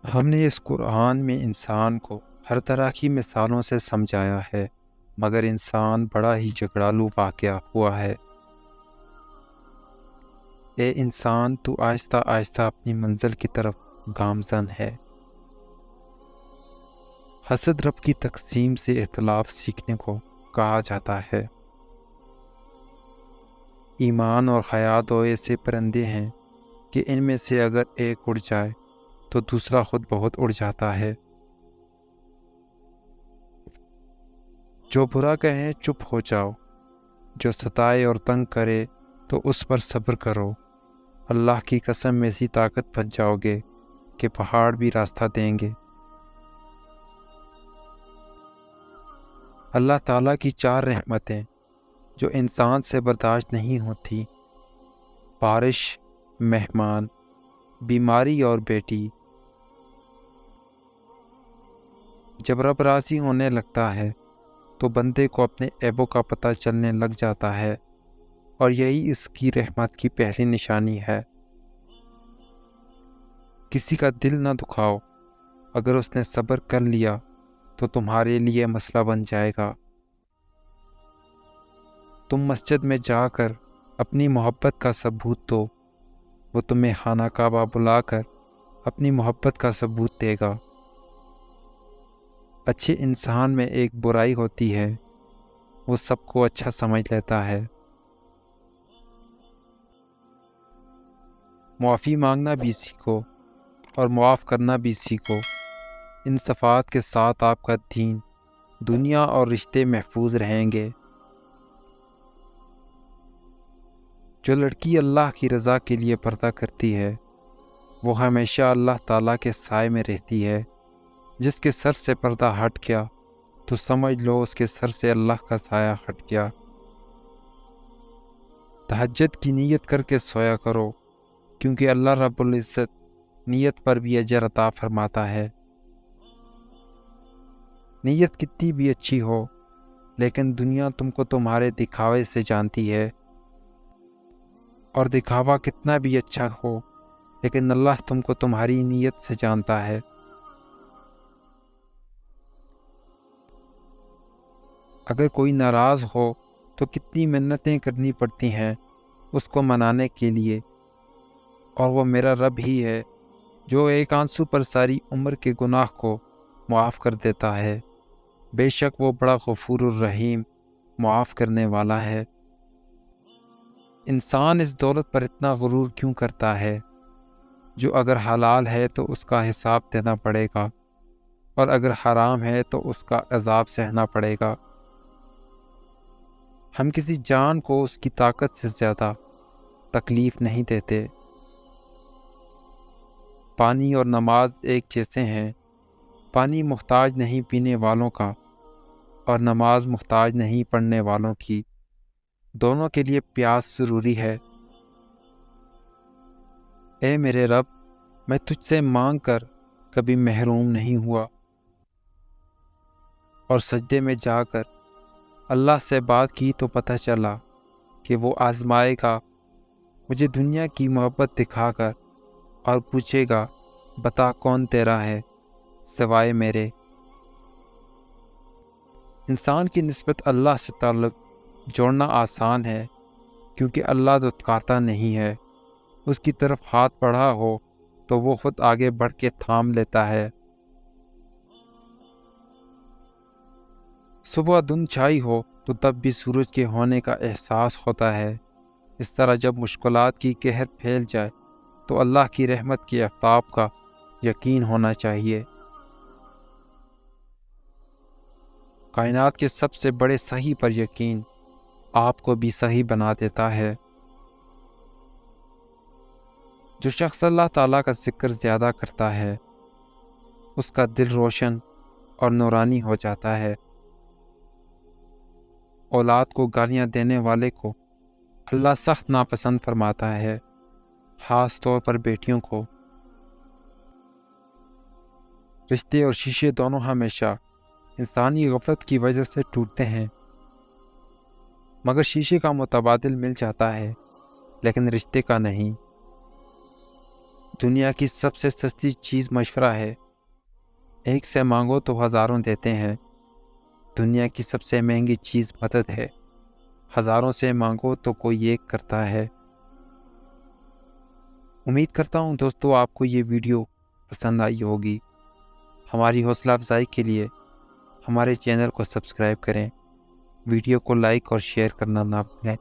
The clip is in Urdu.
ہم نے اس قرآن میں انسان کو ہر طرح کی مثالوں سے سمجھایا ہے، مگر انسان بڑا ہی جھگڑالو واقعہ ہوا ہے۔ اے انسان، تو آہستہ آہستہ اپنی منزل کی طرف گامزن ہے۔ حسد رب کی تقسیم سے اختلاف سیکھنے کو کہا جاتا ہے۔ ایمان اور حیا دو ایسے پرندے ہیں کہ ان میں سے اگر ایک اڑ جائے تو دوسرا خود بہت اڑ جاتا ہے۔ جو برا کہے چپ ہو جاؤ، جو ستائے اور تنگ کرے تو اس پر صبر کرو۔ اللہ کی قسم میں ایسی طاقت بن جاؤ گے کہ پہاڑ بھی راستہ دیں گے۔ اللہ تعالیٰ کی 4 رحمتیں جو انسان سے برداشت نہیں ہوتی: بارش، مہمان، بیماری اور بیٹی۔ جب رب راضی ہونے لگتا ہے تو بندے کو اپنے عیبوں کا پتہ چلنے لگ جاتا ہے، اور یہی اس کی رحمت کی پہلی نشانی ہے۔ کسی کا دل نہ دکھاؤ، اگر اس نے صبر کر لیا تو تمہارے لیے مسئلہ بن جائے گا۔ تم مسجد میں جا کر اپنی محبت کا ثبوت دو، وہ تمہیں خانہ کعبہ بلا کر اپنی محبت کا ثبوت دے گا۔ اچھے انسان میں ایک برائی ہوتی ہے، وہ سب کو اچھا سمجھ لیتا ہے۔ معافی مانگنا بھی سیکھو اور معاف کرنا بھی سیکھو۔ ان صفات کے ساتھ آپ کا دین، دنیا اور رشتے محفوظ رہیں گے۔ جو لڑکی اللہ کی رضا کے لیے پردہ کرتی ہے وہ ہمیشہ اللہ تعالیٰ کے سائے میں رہتی ہے۔ جس کے سر سے پردہ ہٹ گیا تو سمجھ لو اس کے سر سے اللہ کا سایہ ہٹ گیا۔ تہجد کی نیت کر کے سویا کرو، کیونکہ اللہ رب العزت نیت پر بھی اجر عطا فرماتا ہے۔ نیت کتنی بھی اچھی ہو، لیکن دنیا تم کو تمہارے دکھاوے سے جانتی ہے، اور دکھاوا کتنا بھی اچھا ہو، لیکن اللہ تم کو تمہاری نیت سے جانتا ہے۔ اگر کوئی ناراض ہو تو کتنی منتیں کرنی پڑتی ہیں اس کو منانے کے لیے، اور وہ میرا رب ہی ہے جو ایک آنسو پر ساری عمر کے گناہ کو معاف کر دیتا ہے۔ بے شک وہ بڑا غفور الرحیم، معاف کرنے والا ہے۔ انسان اس دولت پر اتنا غرور کیوں کرتا ہے؟ جو اگر حلال ہے تو اس کا حساب دینا پڑے گا، اور اگر حرام ہے تو اس کا عذاب سہنا پڑے گا۔ ہم کسی جان کو اس کی طاقت سے زیادہ تکلیف نہیں دیتے۔ پانی اور نماز ایک جیسے ہیں۔ پانی محتاج نہیں پینے والوں کا، اور نماز محتاج نہیں پڑھنے والوں کی۔ دونوں کے لیے پیاس ضروری ہے۔ اے میرے رب، میں تجھ سے مانگ کر کبھی محروم نہیں ہوا، اور سجدے میں جا کر اللہ سے بات کی تو پتہ چلا کہ وہ آزمائے گا مجھے دنیا کی محبت دکھا کر، اور پوچھے گا بتا کون تیرا ہے سوائے میرے۔ انسان کی نسبت اللہ سے تعلق جوڑنا آسان ہے، کیونکہ اللہ دتکارتا نہیں ہے۔ اس کی طرف ہاتھ بڑھا ہو تو وہ خود آگے بڑھ کے تھام لیتا ہے۔ صبح دھند چھائی ہو تو تب بھی سورج کے ہونے کا احساس ہوتا ہے۔ اس طرح جب مشکلات کی قہر پھیل جائے تو اللہ کی رحمت کے آفتاب کا یقین ہونا چاہیے۔ کائنات کے سب سے بڑے صحیح پر یقین آپ کو بھی صحیح بنا دیتا ہے۔ جو شخص اللہ تعالیٰ کا ذکر زیادہ کرتا ہے اس کا دل روشن اور نورانی ہو جاتا ہے۔ اولاد کو گالیاں دینے والے کو اللہ سخت ناپسند فرماتا ہے، خاص طور پر بیٹیوں کو۔ رشتے اور شیشے دونوں ہمیشہ انسانی غفلت کی وجہ سے ٹوٹتے ہیں، مگر شیشے کا متبادل مل جاتا ہے لیکن رشتے کا نہیں۔ دنیا کی سب سے سستی چیز مشورہ ہے۔ ایک سے مانگو تو ہزاروں دیتے ہیں۔ دنیا کی سب سے مہنگی چیز مدد ہے۔ ہزاروں سے مانگو تو کوئی ایک کرتا ہے۔ امید کرتا ہوں دوستو آپ کو یہ ویڈیو پسند آئی ہوگی۔ ہماری حوصلہ افزائی کے لیے ہمارے چینل کو سبسکرائب کریں، ویڈیو کو لائک اور شیئر کرنا نہ بھولیں۔